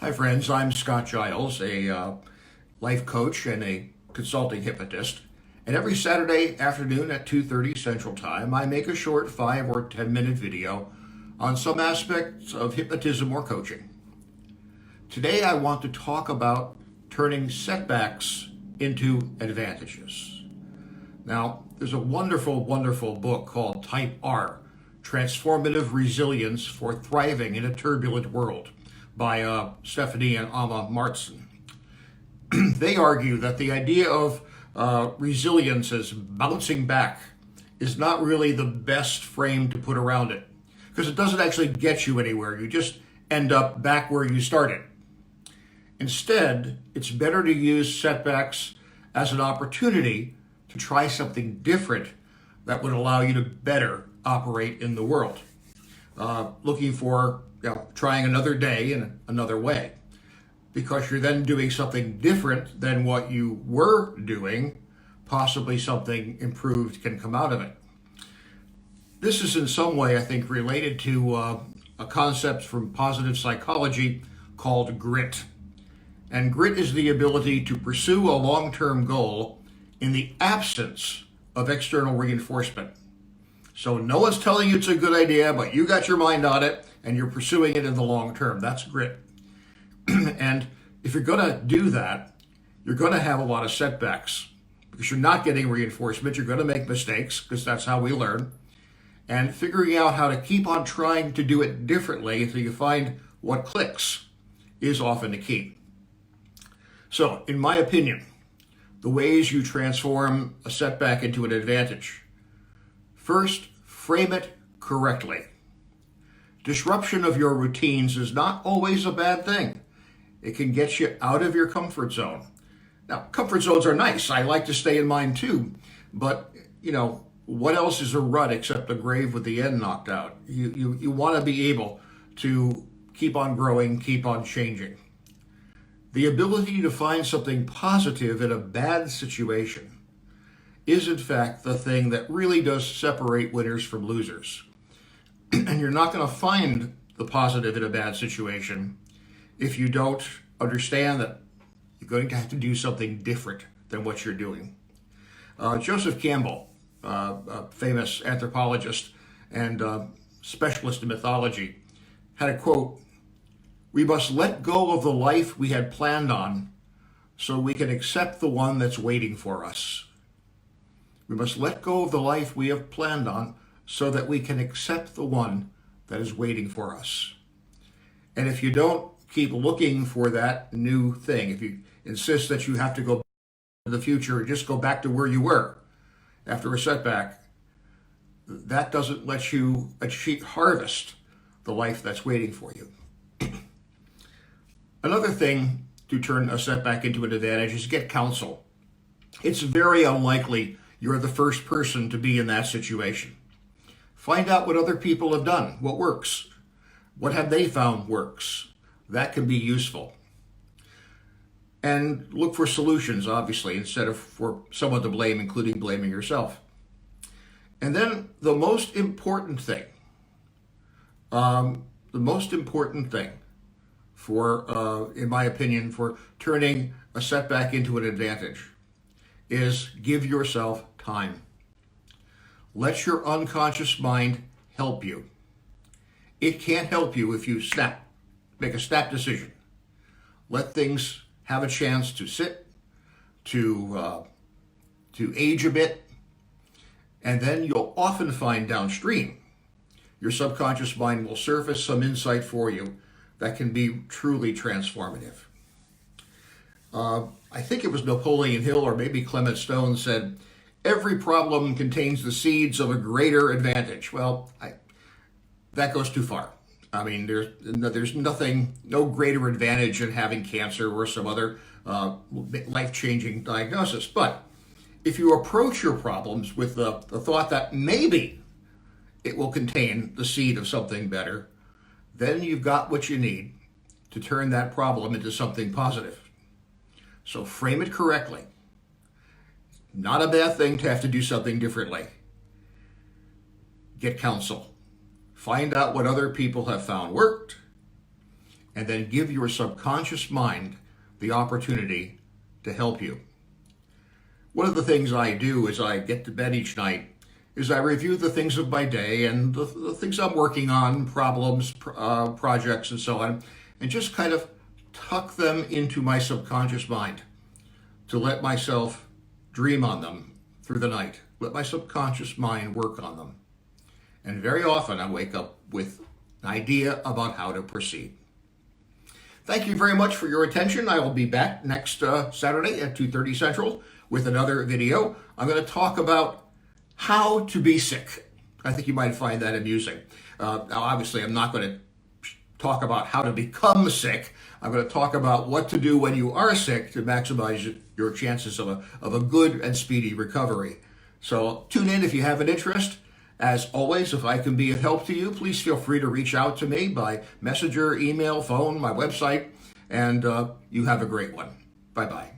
Hi, friends. I'm Scott Giles, a life coach and a consulting hypnotist. And every Saturday afternoon at 2:30 Central Time, I make a short 5 or 10-minute video on some aspects of hypnotism or coaching. Today, I want to talk about turning setbacks into advantages. Now, there's a wonderful, wonderful book called Type R, Transformative Resilience for Thriving in a Turbulent World by Stephanie and Amma Martson. They argue that the idea of resilience as bouncing back is not really the best frame to put around it because it doesn't actually get you anywhere. You just end up back where you started. Instead, it's better to use setbacks as an opportunity to try something different that would allow you to better operate in the world. Looking for trying another day in another way, because you're then doing something different than what you were doing. Possibly something improved can come out of it. This is in some way, I think, related to a concept from positive psychology called grit. And grit is the ability to pursue a long-term goal in the absence of external reinforcement. So no one's telling you it's a good idea, but you got your mind on it and you're pursuing it in the long term. That's grit. And if you're going to do that, you're going to have a lot of setbacks because you're not getting reinforcement. You're going to make mistakes because that's how we learn. And figuring out how to keep on trying to do it differently until you find what clicks is often the key. So, in my opinion, the ways you transform a setback into an advantage. First, frame it correctly. Disruption of your routines is not always a bad thing. It can get you out of your comfort zone. Now, comfort zones are nice. I like to stay in mine too. But, what else is a rut except a grave with the end knocked out? You want to be able to keep on growing, keep on changing. The ability to find something positive in a bad situation is, in fact, the thing that really does separate winners from losers. And you're not going to find the positive in a bad situation if you don't understand that you're going to have to do something different than what you're doing. Joseph Campbell, a famous anthropologist and specialist in mythology, had a quote: "We must let go of the life we had planned on so we can accept the one that's waiting for us." We must let go of the life we have planned on so that we can accept the one that is waiting for us. And if you don't keep looking for that new thing, if you insist that you have to go to the future and just go back to where you were after a setback, that doesn't let you harvest the life that's waiting for you. Another thing to turn a setback into an advantage is get counsel. It's very unlikely you're the first person to be in that situation. Find out what other people have done, what works. What have they found works? That can be useful. And look for solutions, obviously, instead of for someone to blame, including blaming yourself. And then the most important thing for, in my opinion, for turning a setback into an advantage is give yourself time. Let your unconscious mind help you. It can't help you if you make a snap decision. Let things have a chance to sit, to age a bit, and then you'll often find downstream your subconscious mind will surface some insight for you that can be truly transformative. I think it was Napoleon Hill or maybe Clement Stone said, "Every problem contains the seeds of a greater advantage." Well, that goes too far. I mean, there's no greater advantage in having cancer or some other life-changing diagnosis. But if you approach your problems with the thought that maybe it will contain the seed of something better, then you've got what you need to turn that problem into something positive. So frame it correctly. Not a bad thing to have to do something differently. Get counsel. Find out what other people have found worked and then give your subconscious mind the opportunity to help you. One of the things I do as I get to bed each night is I review the things of my day and the things I'm working on, problems, projects, and so on, and just kind of tuck them into my subconscious mind to let myself dream on them through the night. Let my subconscious mind work on them. And very often I wake up with an idea about how to proceed. Thank you very much for your attention. I will be back next Saturday at 2:30 Central with another video. I'm going to talk about how to be sick. I think you might find that amusing. Now, obviously, I'm not going to talk about how to become sick. I'm going to talk about what to do when you are sick to maximize your chances of a good and speedy recovery. So tune in if you have an interest. As always, if I can be of help to you, please feel free to reach out to me by messenger, email, phone, my website, and you have a great one. Bye-bye.